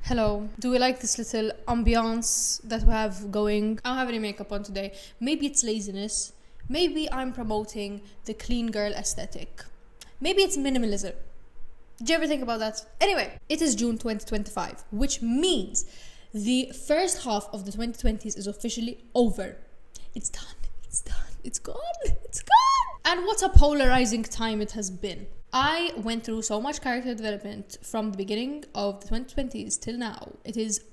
Hello. Do we like this little ambiance that we have going? I don't have any makeup on today. Maybe it's laziness. Maybe I'm promoting the clean girl aesthetic. Maybe it's minimalism. Did you ever think about that? Anyway, it is June 2025, which means the first half of the 2020s is officially over. It's done. It's done. It's gone. It's gone. And what a polarizing time it has been. I went through so much character development from the beginning of the 2020s till now. It is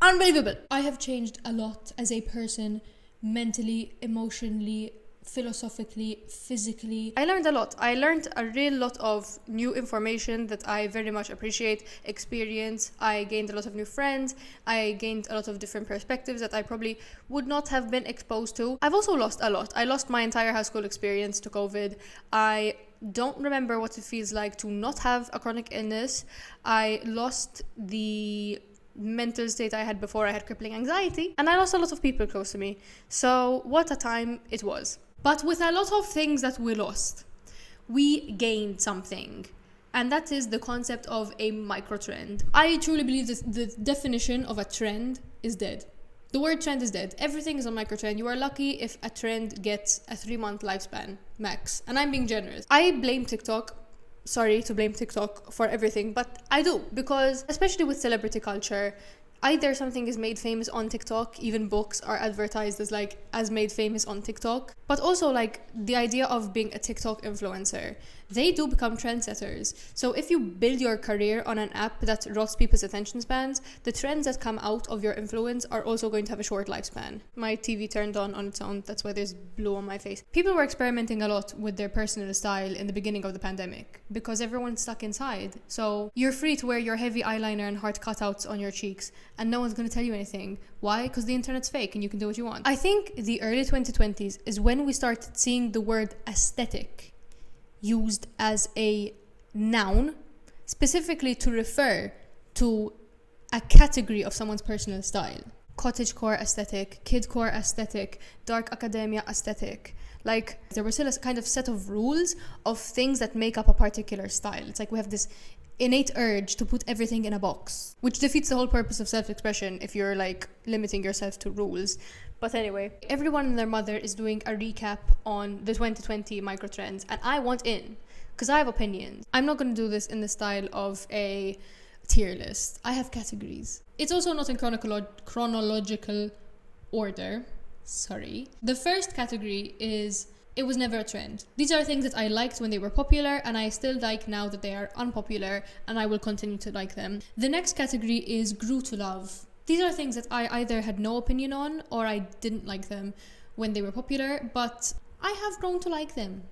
unbelievable. I have changed a lot as a person, mentally, emotionally, philosophically, physically. I learned a lot. I learned a real lot of new information that I very much appreciate, experience. I gained a lot of new friends. I gained a lot of different perspectives that I probably would not have been exposed to. I've also lost a lot. I lost my entire high school experience to COVID. I don't remember what it feels like to not have a chronic illness. I lost the mental state I had before I had crippling anxiety, and I lost a lot of people close to me. So what a time it was. But with a lot of things that we lost, we gained something, and that is the concept of a microtrend. I truly believe that the definition of a trend is dead. The word trend is dead. Everything is a microtrend. You are lucky if a trend gets a 3-month lifespan max, and I'm being generous. I blame TikTok. Sorry to blame TikTok for everything, but I do, because especially with celebrity culture, either something is made famous on TikTok, even books are advertised as made famous on TikTok, but also the idea of being a TikTok influencer, they do become trendsetters. So if you build your career on an app that rots people's attention spans, the trends that come out of your influence are also going to have a short lifespan. My TV turned on its own, that's why there's blue on my face. People were experimenting a lot with their personal style in the beginning of the pandemic because everyone's stuck inside. So you're free to wear your heavy eyeliner and heart cutouts on your cheeks, and no one's going to tell you anything. Why? Because the internet's fake and you can do what you want. I think the early 2020s is when we started seeing the word aesthetic used as a noun, specifically to refer to a category of someone's personal style. Cottagecore aesthetic, kidcore aesthetic, dark academia aesthetic. There was still a kind of set of rules of things that make up a particular style. It's like we have this innate urge to put everything in a box, which defeats the whole purpose of self-expression if you're limiting yourself to rules. But anyway, everyone and their mother is doing a recap on the 2020 microtrends, and I want in because I have opinions. I'm not going to do this in the style of a tier list. I have categories. It's also not in chronological order. Sorry. The first category is it was never a trend. These are things that I liked when they were popular, and I still like now that they are unpopular, and I will continue to like them. The next category is grew to love. These are things that I either had no opinion on or I didn't like them when they were popular, but I have grown to like them.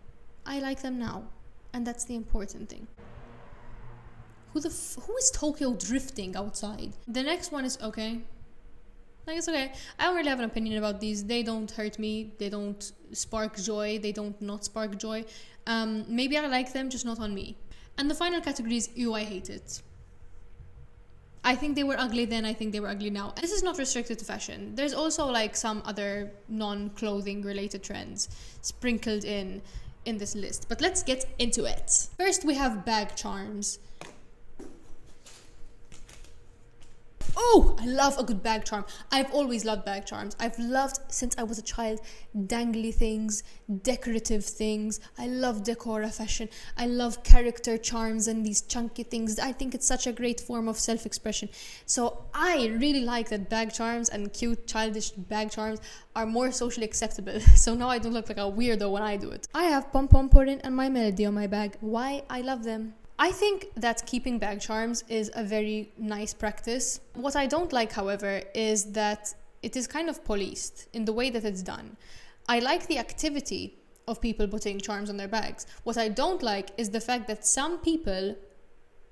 I like them now, and that's the important thing. Who is Tokyo drifting outside? The next one is okay. It's okay. I don't really have an opinion about these. They don't hurt me. They don't spark joy. They don't not spark joy. Maybe I like them, just not on me. And the final category is ew, I hate it. I think they were ugly then, I think they were ugly now. This is not restricted to fashion. There's also some other non-clothing related trends sprinkled in this list. But let's get into it. First, we have bag charms. Oh, I love a good bag charm. I've always loved bag charms. I've loved, since I was a child, dangly things, decorative things. I love decor fashion. I love character charms and these chunky things. I think it's such a great form of self-expression. So I really like that bag charms and cute, childish bag charms are more socially acceptable. So now I don't look like a weirdo when I do it. I have Pom Pom Pudding and My Melody on my bag. Why? I love them. I think that keeping bag charms is a very nice practice. What I don't like, however, is that it is kind of policed in the way that it's done. I like the activity of people putting charms on their bags. What I don't like is the fact that some people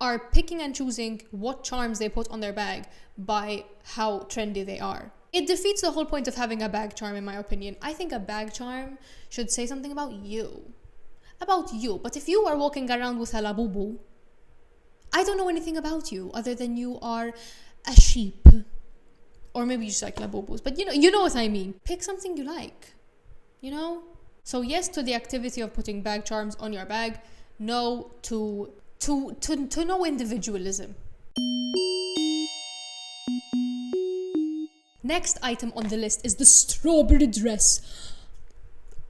are picking and choosing what charms they put on their bag by how trendy they are. It defeats the whole point of having a bag charm, in my opinion. I think a bag charm should say something about you. But if you are walking around with a labubu, I don't know anything about you other than you are a sheep, or maybe you just like labubus, but you know what I mean. Pick something you like, So yes to the activity of putting bag charms on your bag, no to no individualism. Next item on the list is the strawberry dress.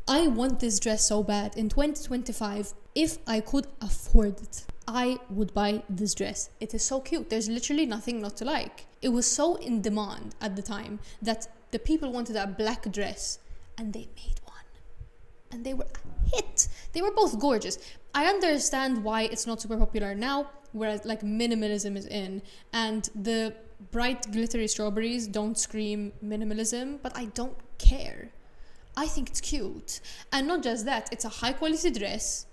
I want this dress so bad. In 2025, if I could afford it, I would buy this dress. It is so cute. There's literally nothing not to like. It was so in demand at the time that the people wanted a black dress, and they made one. And they were a hit. They were both gorgeous. I understand why it's not super popular now, whereas like minimalism is in, and the bright glittery strawberries don't scream minimalism, but I don't care. I think it's cute. And not just that, it's a high quality dress.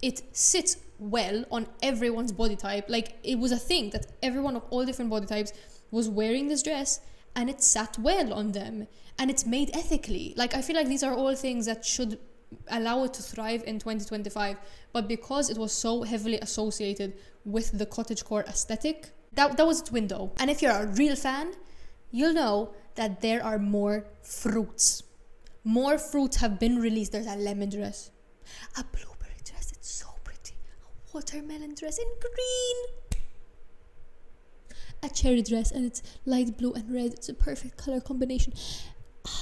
It sits well on everyone's body type. Like, it was a thing that everyone of all different body types was wearing this dress, and it sat well on them, and it's made ethically. Like, I feel like these are all things that should allow it to thrive in 2025, but because it was so heavily associated with the cottagecore aesthetic, that was its window. And if you're a real fan, you'll know that there are more fruits. More fruits have been released. There's a lemon dress, a blueberry dress, it's so pretty, a watermelon dress in green, a cherry dress, and it's light blue and red. It's a perfect color combination.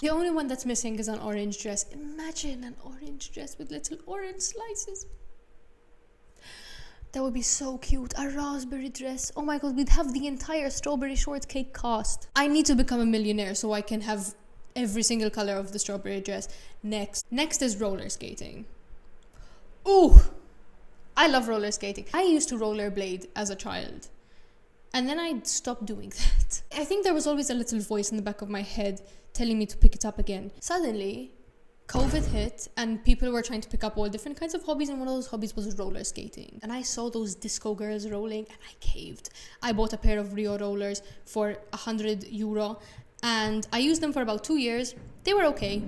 The only one that's missing is an orange dress. Imagine an orange dress with little orange slices. That would be so cute. A raspberry dress. Oh my god, we'd have the entire strawberry shortcake cost. I need to become a millionaire so I can have every single color of the strawberry dress. Next is roller skating. Ooh, I love roller skating. I used to rollerblade as a child, and then I stopped doing that. I think there was always a little voice in the back of my head telling me to pick it up again. Suddenly, COVID hit and people were trying to pick up all different kinds of hobbies, and one of those hobbies was roller skating. And I saw those disco girls rolling and I caved. I bought a pair of Rio rollers for €100 and I used them for about 2 years. They were okay.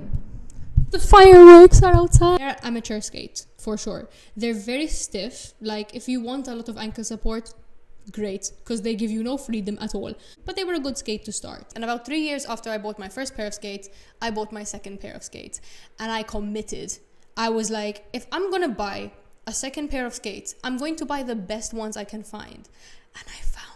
The fireworks are outside. They're amateur skate, for sure. They're very stiff. Like, if you want a lot of ankle support, great, because they give you no freedom at all. But they were a good skate to start. And about 3 years after I bought my first pair of skates, I bought my second pair of skates. And I committed. I was like, if I'm gonna buy a second pair of skates, I'm going to buy the best ones I can find. And I found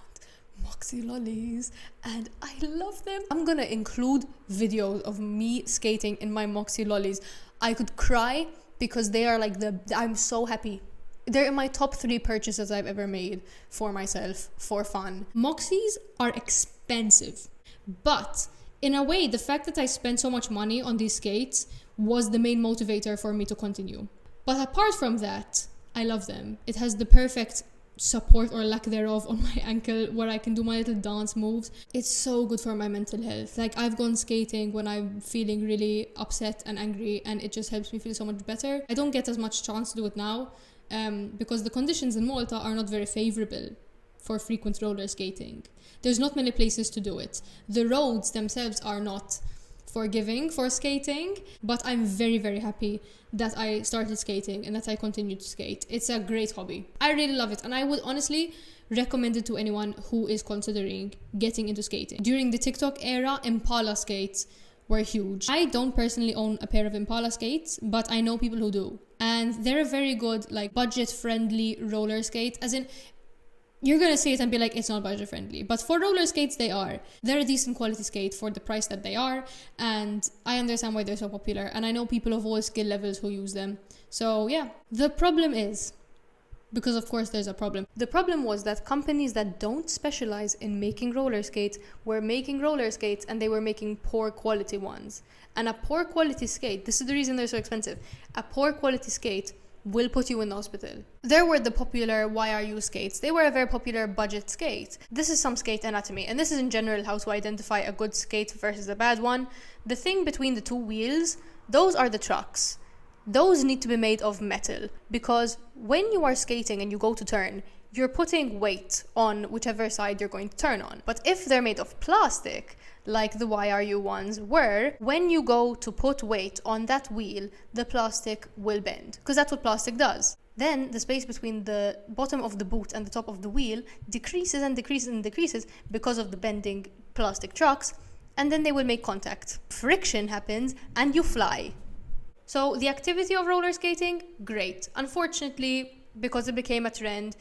Moxie lollies, and I love them. I'm gonna include videos of me skating in my Moxie lollies. I could cry because they are like I'm so happy. They're in my top 3 purchases I've ever made for myself, for fun. Moxies are expensive, but in a way, the fact that I spent so much money on these skates was the main motivator for me to continue. But apart from that, I love them. It has the perfect support or lack thereof on my ankle where I can do my little dance moves. It's so good for my mental health. Like, I've gone skating when I'm feeling really upset and angry, and it just helps me feel so much better. I don't get as much chance to do it now because the conditions in Malta are not very favorable for frequent roller skating. There's not many places to do it. The roads themselves are not forgiving for skating, but I'm very, very happy that I started skating and that I continue to skate. It's a great hobby. I really love it, and I would honestly recommend it to anyone who is considering getting into skating. During the TikTok era, Impala skates were huge. I don't personally own a pair of Impala skates, but I know people who do, and they're a very good, like, budget-friendly roller skate. As in, you're gonna see it and be like, it's not budget friendly, but for roller skates they are. They're a decent quality skate for the price that they are, and I understand why they're so popular, and I know people of all skill levels who use them. So yeah, the problem is, because of course there's a problem. The problem was that companies that don't specialize in making roller skates were making roller skates, and they were making poor quality ones. And a poor quality skate, this is the reason they're so expensive, a poor quality skate will put you in the hospital. There were the popular YRU skates. They were a very popular budget skate. This is some skate anatomy, and this is in general how to identify a good skate versus a bad one. The thing between the 2 wheels, those are the trucks. Those need to be made of metal, because when you are skating and you go to turn, you're putting weight on whichever side you're going to turn on. But if they're made of plastic, like the YRU ones were, when you go to put weight on that wheel, the plastic will bend, because that's what plastic does. Then the space between the bottom of the boot and the top of the wheel decreases and decreases and decreases because of the bending plastic trucks, and then they will make contact. Friction happens and you fly. So the activity of roller skating, great. Unfortunately, because it became a trend,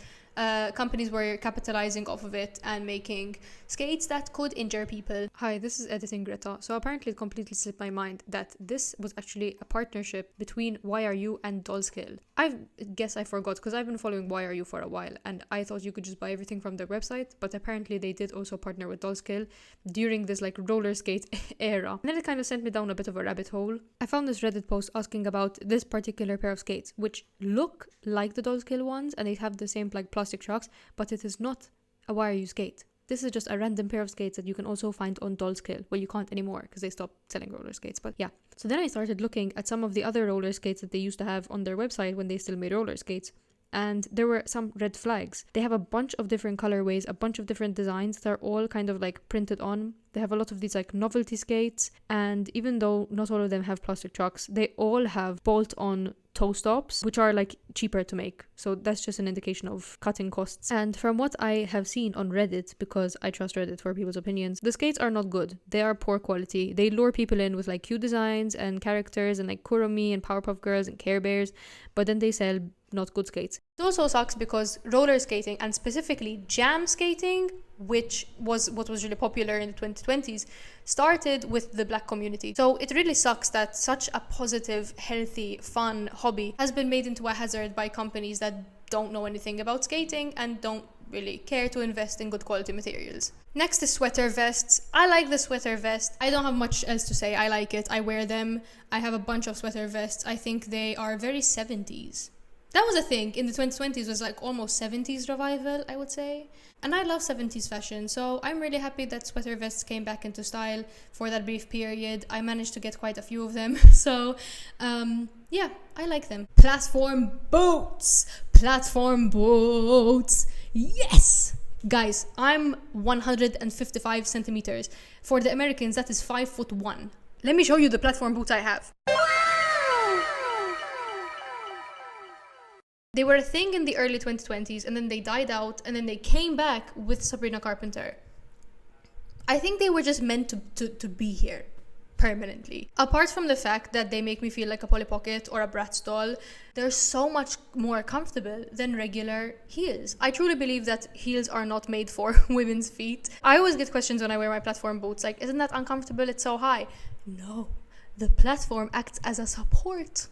companies were capitalizing off of it and making skates that could injure people. Hi, this is Editing Greta. So apparently it completely slipped my mind that this was actually a partnership between YRU and Dollskill. I guess I forgot because I've been following YRU for a while and I thought you could just buy everything from their website, but apparently they did also partner with Dollskill during this like roller skate era. And then it kind of sent me down a bit of a rabbit hole. I found this Reddit post asking about this particular pair of skates, which look like the Dollskill ones and they have the same like plastic shocks, but it is not a YRU skate. This is just a random pair of skates that you can also find on Dollskill. Well, you can't anymore because they stopped selling roller skates, but yeah. So then I started looking at some of the other roller skates that they used to have on their website when they still made roller skates. And there were some red flags. They have a bunch of different colorways, a bunch of different designs. They're all kind of like printed on. They have a lot of these like novelty skates. And even though not all of them have plastic chocks, they all have bolt-on toe stops, which are like cheaper to make. So that's just an indication of cutting costs. And from what I have seen on Reddit, because I trust Reddit for people's opinions, the skates are not good. They are poor quality. They lure people in with like cute designs and characters and like Kuromi and Powerpuff Girls and Care Bears, but then they sell not good skates. It also sucks because roller skating, and specifically jam skating, which was what was really popular in the 2020s, started with the black community. So it really sucks that such a positive, healthy, fun hobby has been made into a hazard by companies that don't know anything about skating and don't really care to invest in good quality materials. Next is sweater vests. I like the sweater vest. I don't have much else to say. I like it. I wear them. I have a bunch of sweater vests. I think they are very 70s. That was a thing in the 2020s, was like almost 70s revival, I would say. And I love 70s fashion, so I'm really happy that sweater vests came back into style for that brief period. I managed to get quite a few of them, so yeah, I like them. Platform boots! Platform boots! Yes! Guys, I'm 155 centimeters. For the Americans, that is 5'1". Let me show you the platform boots I have. They were a thing in the early 2020s and then they died out and then they came back with Sabrina Carpenter. I think they were just meant to be here permanently. Apart from the fact that they make me feel like a Polly Pocket or a Bratz doll, they're so much more comfortable than regular heels. I truly believe that heels are not made for women's feet. I always get questions when I wear my platform boots like, isn't that uncomfortable? It's so high. No, the platform acts as a support.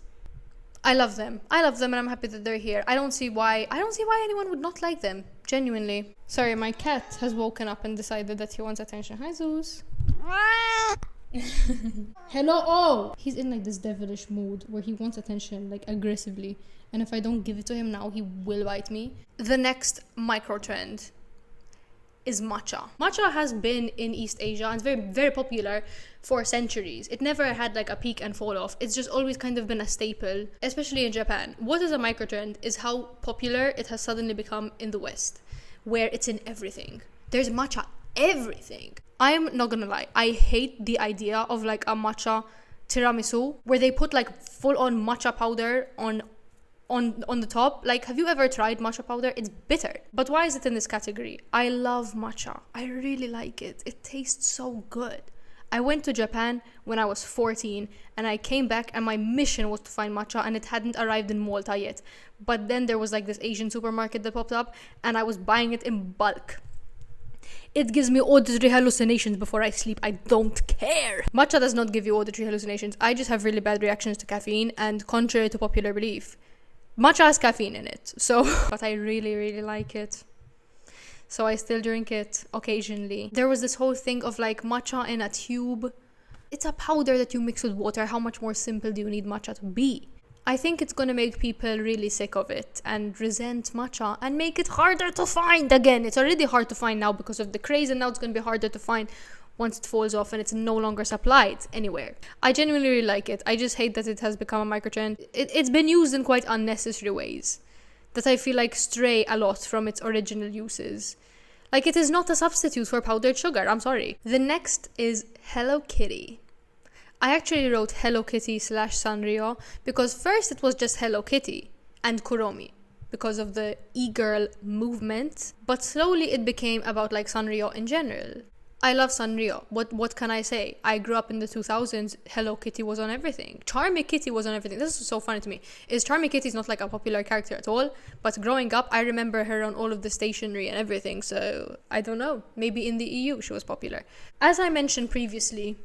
I love them and I'm happy that they're here. I don't see why anyone would not like them, genuinely. Sorry, my cat has woken up and decided that he wants attention. Hi, Zeus. Hello. Oh, he's in like this devilish mood where he wants attention like aggressively, and if I don't give it to him now, he will bite me. The next micro trend is matcha. Matcha has been in East Asia and it's very, very popular for centuries. It never had like a peak and fall off. It's just always kind of been a staple, especially in Japan. What is a microtrend is how popular it has suddenly become in the West, where it's in everything. There's matcha everything. I'm not gonna lie, I hate the idea of like a matcha tiramisu where they put like full on matcha powder on the top. Like, have you ever tried matcha powder? It's bitter. But why is it in this category? I love matcha. I really like it. It tastes so good. I went to Japan when I was 14 and I came back and my mission was to find matcha and it hadn't arrived in Malta yet. But then there was like this Asian supermarket that popped up and I was buying it in bulk. It gives me auditory hallucinations before I sleep. I don't care. Matcha does not give you auditory hallucinations. I just have really bad reactions to caffeine, and contrary to popular belief, matcha has caffeine in it, so but I really, really like it. So I still drink it occasionally. There was this whole thing of like matcha in a tube. It's a powder that you mix with water. How much more simple do you need matcha to be? I think it's gonna make people really sick of it and resent matcha and make it harder to find again. It's already hard to find now because of the craze, and now it's gonna be harder to find once it falls off and it's no longer supplied anywhere. I genuinely really like it. I just hate that it has become a microtrend. It's been used in quite unnecessary ways that I feel like stray a lot from its original uses. Like, it is not a substitute for powdered sugar. I'm sorry. The next is Hello Kitty. I actually wrote Hello Kitty / Sanrio because first it was just Hello Kitty and Kuromi because of the e-girl movement, but slowly it became about like Sanrio in general. I love Sanrio. What can I say? I grew up in the 2000s. Hello Kitty was on everything. Charmy Kitty was on everything. This is so funny to me. Is Charmy Kitty is not like a popular character at all, but growing up, I remember her on all of the stationery and everything. So I don't know. Maybe in the EU she was popular. As I mentioned previously,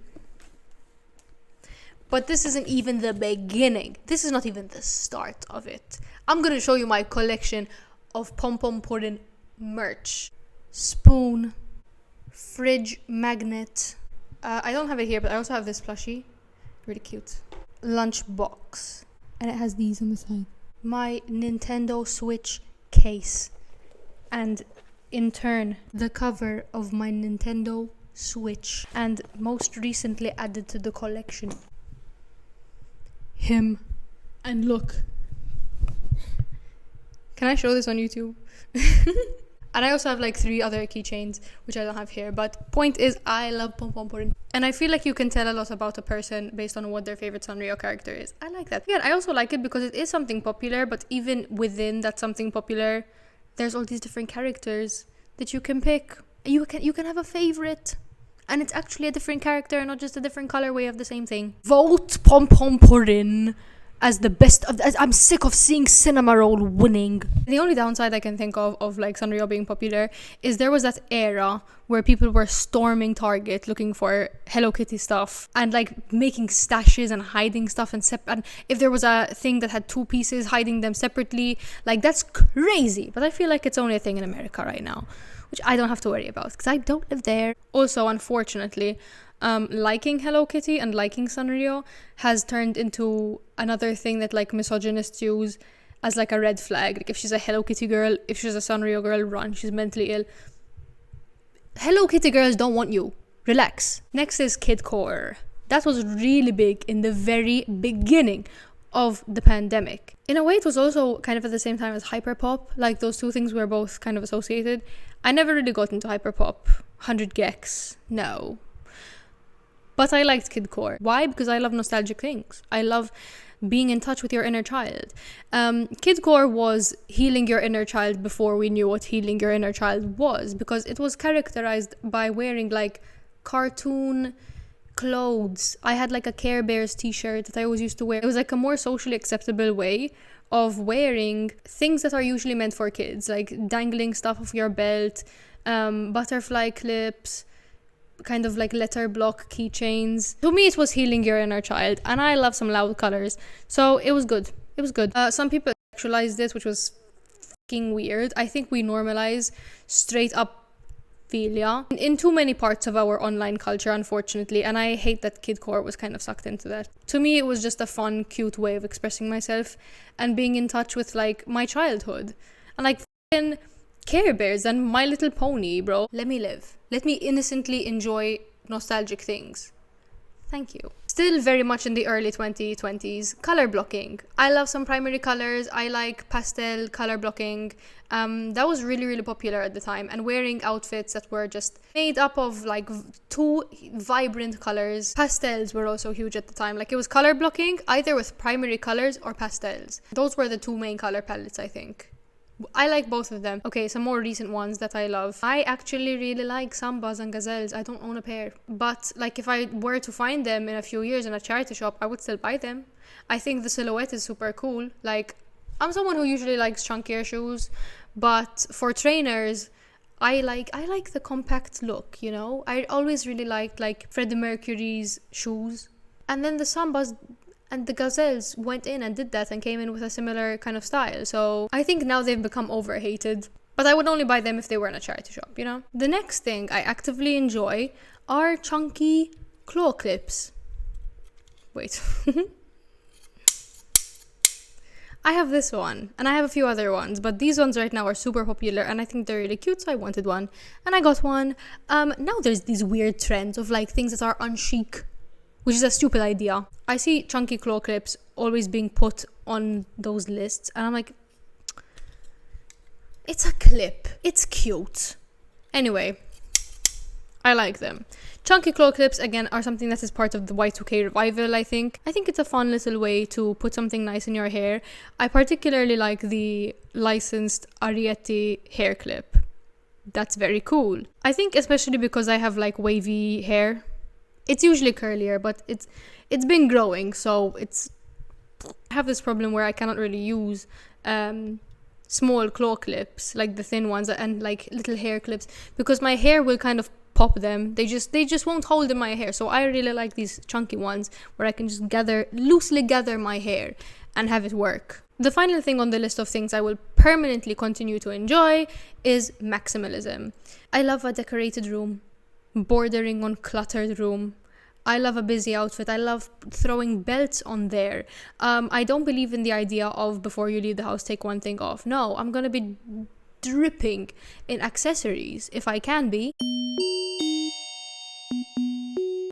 but this isn't even the beginning. This is not even the start of it. I'm gonna show you my collection of pom pom pudding merch. Spoon. Fridge magnet. I don't have it here, but I also have this plushie. Really cute. Lunch box. And it has these on the side. My Nintendo Switch case. And in turn, the cover of my Nintendo Switch. And most recently added to the collection, him. And look. Can I show this on YouTube? And I also have like 3 other keychains, which I don't have here. But point is, I love pom pom pudding. And I feel like you can tell a lot about a person based on what their favorite Sanrio character is. I like that. Yeah, I also like it because it is something popular, but even within that something popular, there's all these different characters that you can pick. You can have a favorite. And it's actually a different character, not just a different colorway of the same thing. Vote pom pom pudding as the best of I'm sick of seeing cinema roll winning. The only downside I can think of like Sanrio being popular is there was that era where people were storming Target looking for Hello Kitty stuff and like making stashes and hiding stuff and if there was a thing that had 2 pieces, hiding them separately, like that's crazy. But I feel like it's only a thing in America right now, which I don't have to worry about because I don't live there. Also, unfortunately, liking Hello Kitty and liking Sanrio has turned into another thing that like misogynists use as like a red flag. Like if she's a Hello Kitty girl, if she's a Sanrio girl, run, she's mentally ill. Hello Kitty girls don't want you. Relax. Next is Kidcore. That was really big in the very beginning of the pandemic. In a way, it was also kind of at the same time as hyperpop. Like those 2 things were both kind of associated. I never really got into hyperpop. 100 gex. No. But I liked Kidcore. Why? Because I love nostalgic things. I love being in touch with your inner child. Kidcore was healing your inner child before we knew what healing your inner child was, because it was characterized by wearing like cartoon clothes. I had like a Care Bears t-shirt that I always used to wear. It was like a more socially acceptable way of wearing things that are usually meant for kids, like dangling stuff off your belt, butterfly clips, kind of like letter block keychains. To me, it was healing your inner child, and I love some loud colors, so it was good. It was good. Some people sexualized it, which was fucking weird. I think we normalize straight up philia in too many parts of our online culture, unfortunately, and I hate that Kidcore was kind of sucked into that. To me, it was just a fun, cute way of expressing myself and being in touch with like my childhood and like fucking Care Bears and My Little Pony, bro. Let me live. Let me innocently enjoy nostalgic things. Thank you. Still very much in the early 2020s, color blocking. I love some primary colors. I like pastel color blocking. That was really, really popular at the time. And wearing outfits that were just made up of like 2 vibrant colors. Pastels were also huge at the time. Like it was color blocking either with primary colors or pastels. Those were the 2 main color palettes, I think. I like both of them. Okay, some more recent ones that I love. I actually really like Sambas and Gazelles. I don't own a pair. But like if I were to find them in a few years in a charity shop, I would still buy them. I think the silhouette is super cool. Like I'm someone who usually likes chunkier shoes, but for trainers, I like the compact look, you know? I always really liked like Freddie Mercury's shoes. And then the Sambas and the Gazelles went in and did that and came in with a similar kind of style. So I think now they've become overhated. But I would only buy them if they were in a charity shop, you know? The next thing I actively enjoy are chunky claw clips. Wait. I have this one, and I have a few other ones, but these ones right now are super popular, and I think they're really cute, so I wanted one. And I got one. Now there's these weird trends of like things that are unchic, which is a stupid idea. I see chunky claw clips always being put on those lists, and I'm like, it's a clip. It's cute. Anyway, I like them. Chunky claw clips, again, are something that is part of the Y2K revival, I think. I think it's a fun little way to put something nice in your hair. I particularly like the licensed Arietti hair clip. That's very cool. I think especially because I have like wavy hair. It's usually curlier, but it's been growing, so I have this problem where I cannot really use small claw clips, like the thin ones, and like little hair clips, because my hair will kind of pop them. They just won't hold in my hair. So I really like these chunky ones where I can just loosely gather my hair and have it work. The final thing on the list of things I will permanently continue to enjoy is maximalism. I love a decorated room, bordering on cluttered room. I love a busy outfit. I love throwing belts on there. I don't believe in the idea of before you leave the house, take one thing off. No, I'm gonna be dripping in accessories if I can be.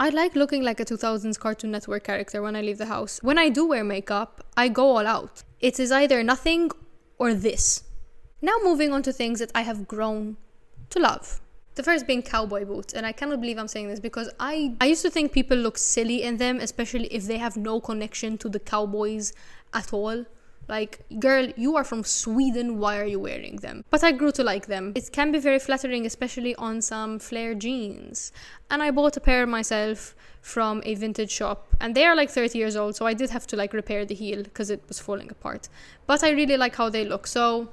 I like looking like a 2000s Cartoon Network character when I leave the house. When I do wear makeup, I go all out. It is either nothing or this. Now moving on to things that I have grown to love. The first being cowboy boots, and I cannot believe I'm saying this because I used to think people look silly in them, especially if they have no connection to the cowboys at all. Like, girl, you are from Sweden, why are you wearing them? But I grew to like them. It can be very flattering, especially on some flare jeans. And I bought a pair myself from a vintage shop, and they are like 30 years old, so I did have to like repair the heel because it was falling apart. But I really like how they look, so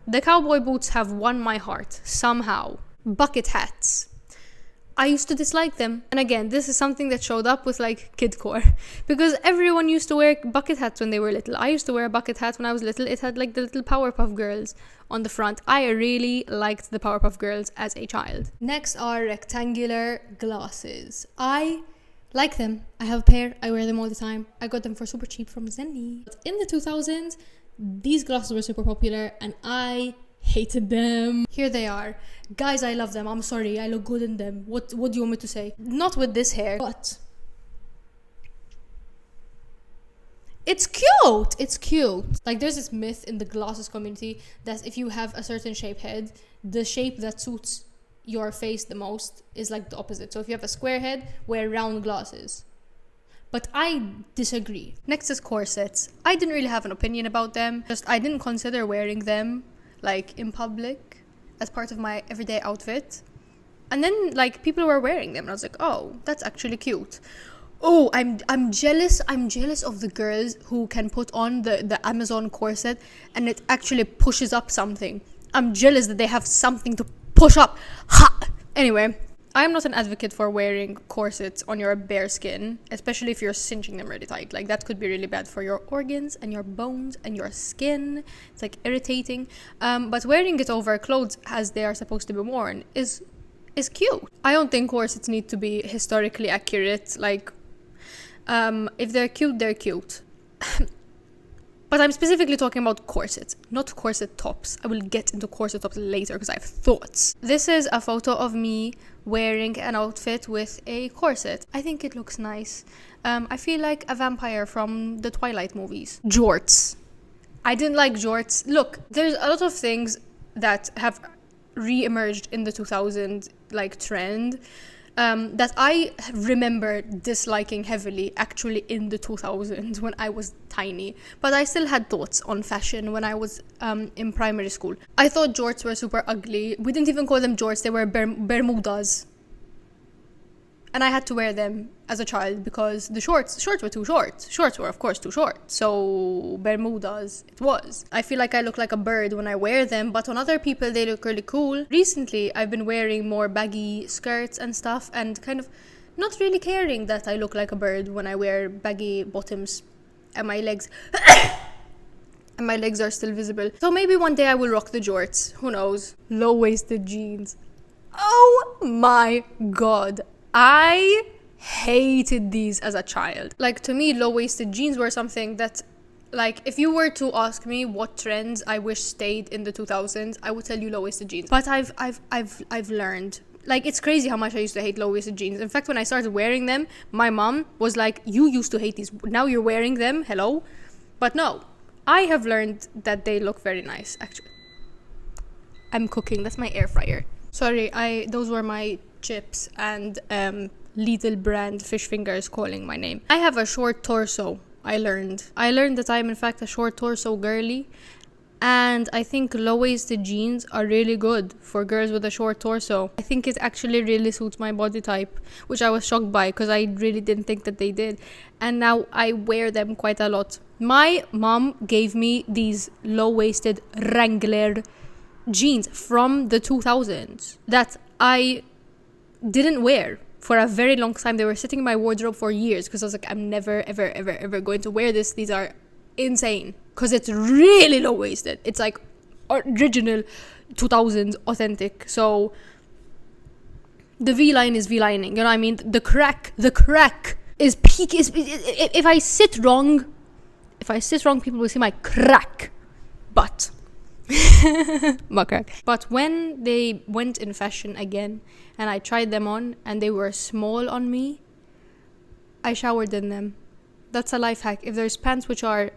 the cowboy boots have won my heart somehow. Bucket hats. I used to dislike them. And again, this is something that showed up with like Kidcore. Because everyone used to wear bucket hats when they were little. I used to wear a bucket hat when I was little. It had like the little Powerpuff Girls on the front. I really liked the Powerpuff Girls as a child. Next are rectangular glasses. I like them. I have a pair. I wear them all the time. I got them for super cheap from Sami. In the 2000s, these glasses were super popular and I hated them. Here they are. Guys, I love them. I'm sorry, I look good in them. What do you want me to say? Not with this hair, but it's cute. It's cute. Like, there's this myth in the glasses community that if you have a certain shape head, the shape that suits your face the most is like the opposite. So if you have a square head, wear round glasses. But I disagree. Next is corsets. I didn't really have an opinion about them. Just I didn't consider wearing them like in public as part of my everyday outfit. And then like people were wearing them and I was like, oh, that's actually cute. Oh, I'm jealous of the girls who can put on the Amazon corset and it actually pushes up something. I'm jealous that they have something to push up. Ha! Anyway, I'm not an advocate for wearing corsets on your bare skin, especially if you're cinching them really tight. Like, that could be really bad for your organs and your bones and your skin. It's like irritating. But wearing it over clothes as they are supposed to be worn is cute. I don't think corsets need to be historically accurate. Like, if they're cute, they're cute. But I'm specifically talking about corsets, not corset tops. I will get into corset tops later because I have thoughts. This is a photo of me wearing an outfit with a corset. I think it looks nice. I feel like a vampire from the Twilight movies. Jorts. I didn't like jorts. Look, there's a lot of things that have re-emerged in the 2000 like trend that I remember disliking heavily actually in the 2000s when I was tiny. But I still had thoughts on fashion when I was in primary school. I thought jorts were super ugly. We didn't even call them jorts, they were bermudas. And I had to wear them as a child because the shorts were too short. Shorts were, of course, too short. So, bermudas, it was. I feel like I look like a bird when I wear them, but on other people, they look really cool. Recently, I've been wearing more baggy skirts and stuff and kind of not really caring that I look like a bird when I wear baggy bottoms and my legs... and my legs are still visible. So maybe one day I will rock the jorts. Who knows? Low-waisted jeans. Oh my god. I hated these as a child. Like, to me, low-waisted jeans were something that, like, if you were to ask me what trends I wish stayed in the 2000s, I would tell you low-waisted jeans. But I've learned. Like, it's crazy how much I used to hate low-waisted jeans. In fact, when I started wearing them, my mom was like, you used to hate these. Now you're wearing them. Hello? But no, I have learned that they look very nice, actually. I'm cooking. That's my air fryer. Sorry, those were my chips and Lidl brand fish fingers calling my name. I have a short torso. I learned that I'm in fact a short torso girly, And I think low-waisted jeans are really good for girls with a short torso. I think it actually really suits my body type, which I was shocked by because I really didn't think that they did. And now I wear them quite a lot. My mom gave me these low-waisted Wrangler jeans from the 2000s that I didn't wear for a very long time. They were sitting in my wardrobe for years because I was like, I'm never, ever, ever, ever going to wear this. These are insane because it's really low-waisted. It's like original 2000s authentic. So the V-line is V-lining, you know what I mean? The crack is peak. If I sit wrong, people will see my crack butt. My crack. But when they went in fashion again and I tried them on and they were small on me, I showered in them. That's a life hack. If there's pants which are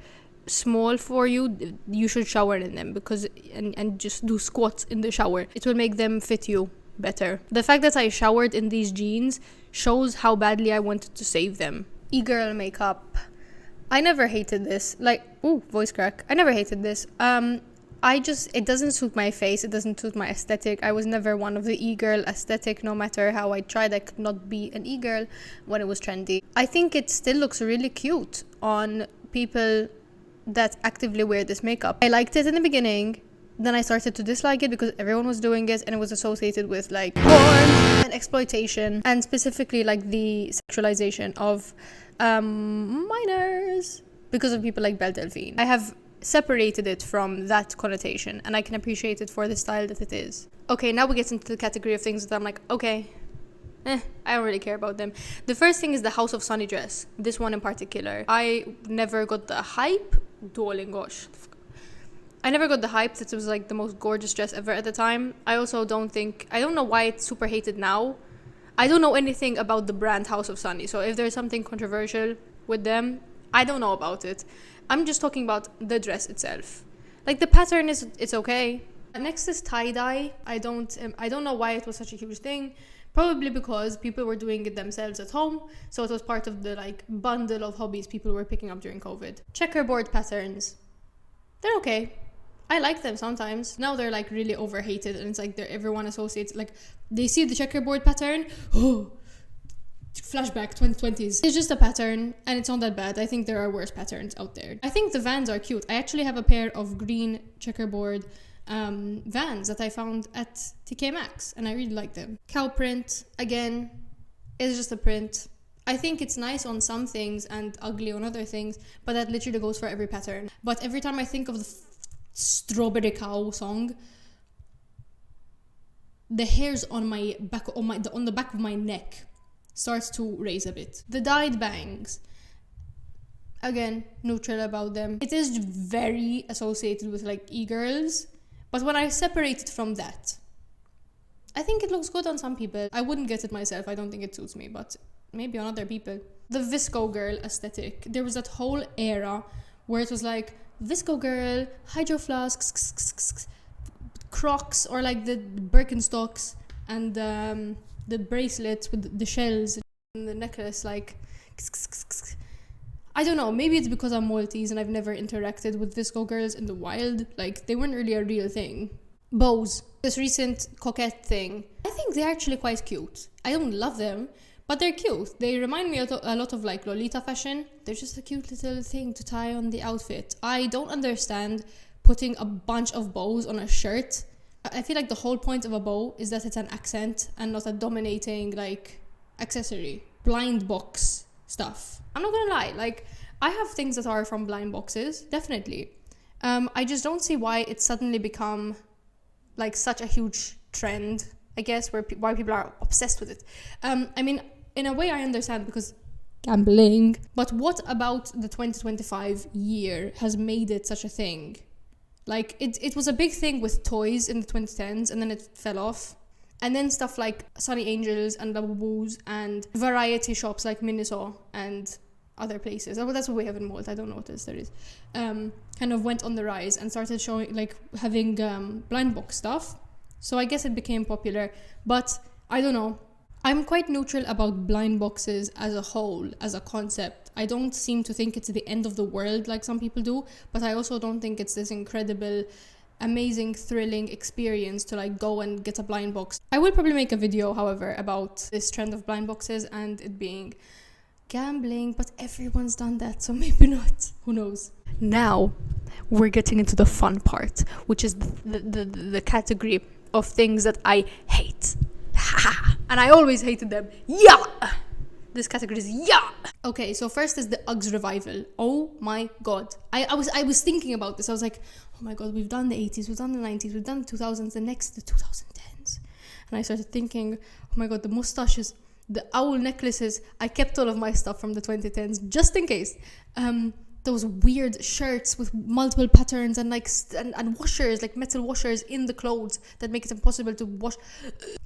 small for you, you should shower in them because and just do squats in the shower. It will make them fit you better. The fact that I showered in these jeans shows how badly I wanted to save them. E-girl makeup. I never hated this. Like, ooh, voice crack. I never hated this. It doesn't suit my face. It doesn't suit my aesthetic. I was never one of the e-girl aesthetic. No matter how I tried, I could not be an e-girl when it was trendy. I think it still looks really cute on people that actively wear this makeup. I liked it in the beginning. Then I started to dislike it because everyone was doing it and it was associated with like porn and exploitation and specifically like the sexualization of minors because of people like Belle Delphine. I have separated it from that connotation and I can appreciate it for the style that it is. Okay, now we get into the category of things that I'm like, okay, I don't really care about them. The first thing is the House of Sunny dress. This one in particular. I never got the hype. I never got the hype that it was like the most gorgeous dress ever at the time. I also don't know why it's super hated now. I don't know anything about the brand House of Sunny. So if there's something controversial with them, I don't know about it. I'm just talking about the dress itself. Like the pattern it's okay. Next is tie-dye. I don't know why it was such a huge thing. Probably because people were doing it themselves at home. So it was part of the like bundle of hobbies people were picking up during COVID. Checkerboard patterns. They're okay. I like them sometimes. Now they're like really overhated and it's like everyone associates, like they see the checkerboard pattern, oh, flashback 2020s. It's just a pattern and it's not that bad. I think there are worse patterns out there. I think the Vans are cute. I actually have a pair of green checkerboard Vans that I found at TK Maxx and I really like them. Cow print, again, is just a print. I think it's nice on some things and ugly on other things, but that literally goes for every pattern. But every time I think of the Strawberry Cow song, the hairs on my back, on the back of my neck starts to raise a bit. The dyed bangs, again, neutral about them. It is very associated with like e-girls, but when I separate it from that, I think it looks good on some people. I wouldn't get it myself. I don't think it suits me, but maybe on other people. The Visco girl aesthetic. There was that whole era where it was like Visco girl, hydro flasks, Crocs, or like the Birkenstocks and the bracelets with the shells and the necklace, like I don't know, maybe it's because I'm Maltese and I've never interacted with Visco girls in the wild. Like they weren't really a real thing. Bows, this recent coquette thing, I think they're actually quite cute. I don't love them, but they're cute. They remind me a lot of like Lolita fashion. They're just a cute little thing to tie on the outfit. I don't understand putting a bunch of bows on a shirt. I feel like the whole point of a bow is that it's an accent and not a dominating like accessory. Blind box stuff. I'm not gonna lie, like I have things that are from blind boxes, definitely. I just don't see why it's suddenly become like such a huge trend, I guess, why people are obsessed with it. I mean, in a way I understand because gambling, but what about the 2025 year has made it such a thing? Like it was a big thing with toys in the 2010s and then it fell off. And then stuff like Sunny Angels and Labubu's and variety shops like Miniso and other places. Oh, that's what we have in Malta. I don't know what else there is. Kind of went on the rise and started showing, like, having blind box stuff. So I guess it became popular. But I don't know. I'm quite neutral about blind boxes as a whole, as a concept. I don't seem to think it's the end of the world like some people do, but I also don't think it's this incredible, amazing, thrilling experience to like go and get a blind box. I will probably make a video, however, about this trend of blind boxes and it being gambling, but everyone's done that, so maybe not. Who knows? Now we're getting into the fun part, which is the category of things that I hate. And I always hated them. Yeah! This category is yeah! Okay, so first is the Uggs revival. Oh my god. I was thinking about this. I was like, oh my god, we've done the 80s, we've done the 90s, we've done the 2000s, the next the 2010s. And I started thinking, oh my god, the mustaches, the owl necklaces. I kept all of my stuff from the 2010s just in case. Those weird shirts with multiple patterns and like and washers, like metal washers in the clothes that make it impossible to wash.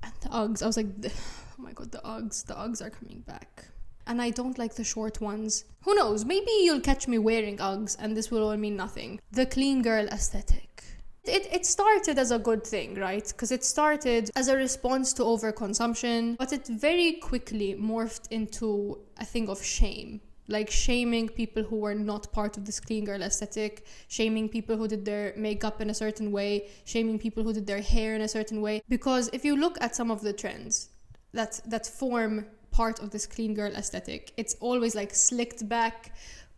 And the Uggs, I was like, oh my god, the Uggs are coming back. And I don't like the short ones. Who knows, maybe you'll catch me wearing Uggs and this will all mean nothing. The clean girl aesthetic. It started as a good thing, right? Because it started as a response to overconsumption, but it very quickly morphed into a thing of shame. Like shaming people who were not part of this clean girl aesthetic, shaming people who did their makeup in a certain way, shaming people who did their hair in a certain way. Because if you look at some of the trends that form part of this clean girl aesthetic, it's always like slicked back,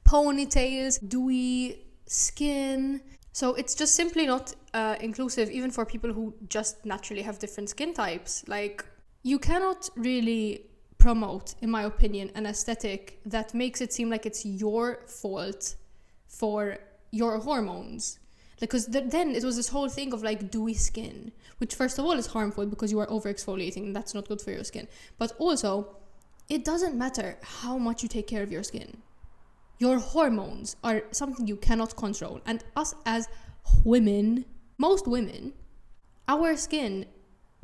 ponytails, dewy skin. So it's just simply not inclusive, even for people who just naturally have different skin types. Like, you cannot really promote, in my opinion, an aesthetic that makes it seem like it's your fault for your hormones. Because then it was this whole thing of like dewy skin, which first of all is harmful because you are over exfoliating and that's not good for your skin. But also, it doesn't matter how much you take care of your skin. Your hormones are something you cannot control. And us as women, most women, our skin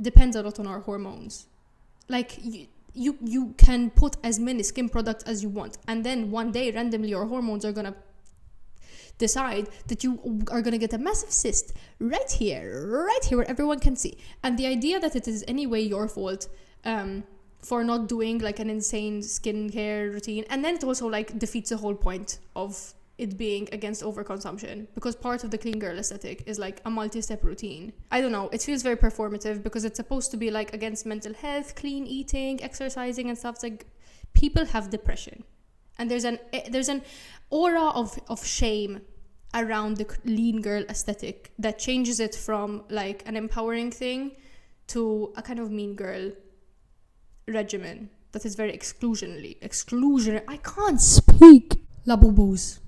depends a lot on our hormones. Like, you can put as many skin products as you want, and then one day randomly your hormones are gonna decide that you are gonna get a massive cyst right here where everyone can see. And the idea that it is anyway your fault for not doing like an insane skincare routine, and then it also like defeats the whole point of it being against overconsumption, because part of the clean girl aesthetic is like a multi-step routine. I don't know, it feels very performative because it's supposed to be like against mental health, clean eating, exercising and stuff. It's like people have depression, and there's an aura of shame around the clean girl aesthetic that changes it from like an empowering thing to a kind of mean girl regimen that is very exclusionary. I can't speak. Labubus.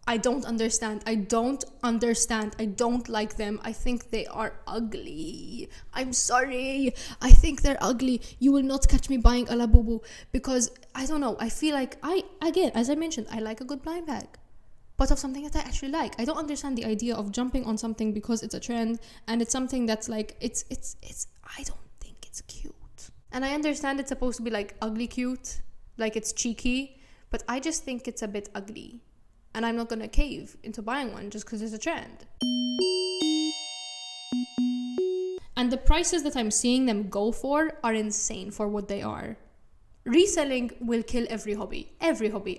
I don't understand. I don't like them. I think they are ugly. I'm sorry. I think they're ugly. You will not catch me buying a Labubu because, I don't know, I feel like again, as I mentioned, I like a good blind bag, but of something that I actually like. I don't understand the idea of jumping on something because it's a trend and it's something that's like, it's I don't think it's cute. And I understand it's supposed to be like ugly cute, like it's cheeky, but I just think it's a bit ugly. And I'm not gonna cave into buying one just because it's a trend. And the prices that I'm seeing them go for are insane for what they are. Reselling will kill every hobby,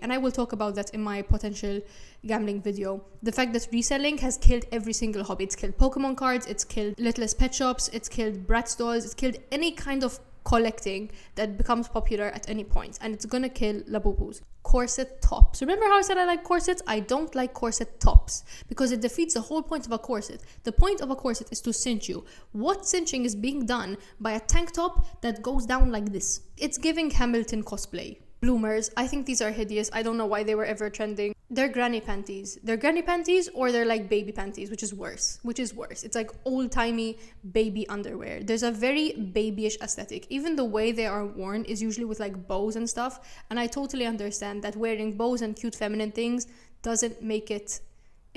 and I will talk about that in my potential gambling video. The fact that reselling has killed every single hobby. It's killed Pokemon cards, it's killed Littlest Pet Shops, it's killed Bratz dolls, it's killed any kind of collecting that becomes popular at any point, and it's gonna kill Labubus. Corset tops. Remember how I said I like corsets? I don't like corset tops because it defeats the whole point of a corset. The point of a corset is to cinch you. What cinching is being done by a tank top that goes down like this? It's giving Hamilton cosplay. Bloomers, I think these are hideous. I don't know why they were ever trending. They're granny panties. They're granny panties, or they're like baby panties, which is worse. It's like old-timey baby underwear. There's a very babyish aesthetic. Even the way they are worn is usually with like bows and stuff. And I totally understand that wearing bows and cute feminine things doesn't make it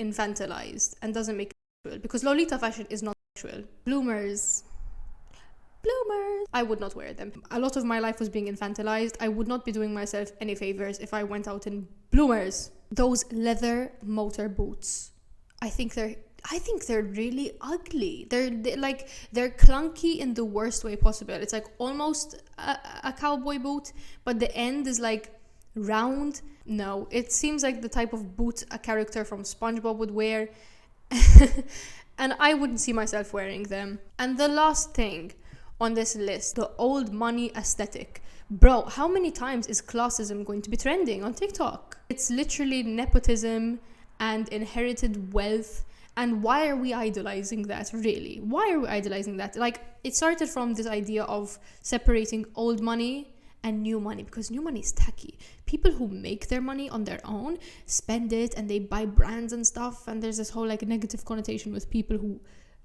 infantilized and doesn't make it sexual, because Lolita fashion is not sexual. Bloomers. I would not wear them. A lot of my life was being infantilized. I would not be doing myself any favors if I went out in bloomers. Those leather motor boots, I think they're really ugly. They're clunky in the worst way possible. It's like almost a cowboy boot, but the end is like round. No, it seems like the type of boot a character from SpongeBob would wear. And I wouldn't see myself wearing them. And the last thing on this list, the old money aesthetic. Bro, how many times is classism going to be trending on TikTok? It's literally nepotism and inherited wealth. And why are we idolizing that, really? Why are we idolizing that? Like, it started from this idea of separating old money and new money, because new money is tacky. People who make their money on their own spend it and they buy brands and stuff, and there's this whole like negative connotation with people who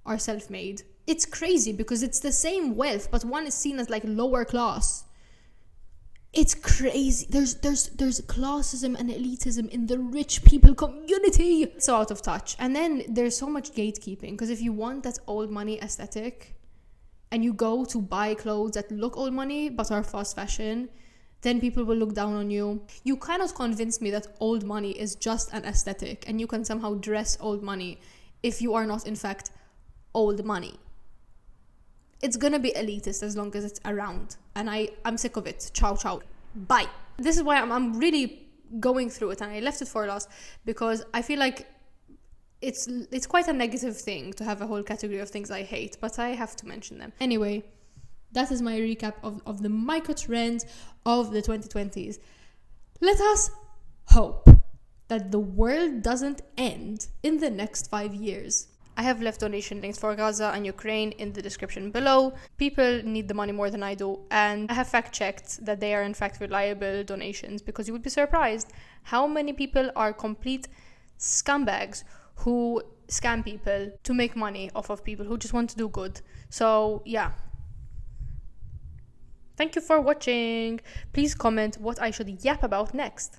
are self-made. It's crazy because it's the same wealth, but one is seen as like lower class. It's crazy. There's classism and elitism in the rich people community. It's so out of touch. And then there's so much gatekeeping, because if you want that old money aesthetic and you go to buy clothes that look old money but are fast fashion, then people will look down on you. You cannot convince me that old money is just an aesthetic and you can somehow dress old money if you are not in fact old money. It's gonna be elitist as long as it's around, and I'm sick of it. Ciao. Bye. This is why I'm really going through it, and I left it for last because I feel like it's quite a negative thing to have a whole category of things I hate, but I have to mention them. Anyway, that is my recap of the microtrends of the 2020s. Let us hope that the world doesn't end in the next 5 years. I have left donation links for Gaza and Ukraine in the description below. People need the money more than I do, and I have fact-checked that they are in fact reliable donations, because you would be surprised how many people are complete scumbags who scam people to make money off of people who just want to do good. So yeah. Thank you for watching. Please comment what I should yap about next.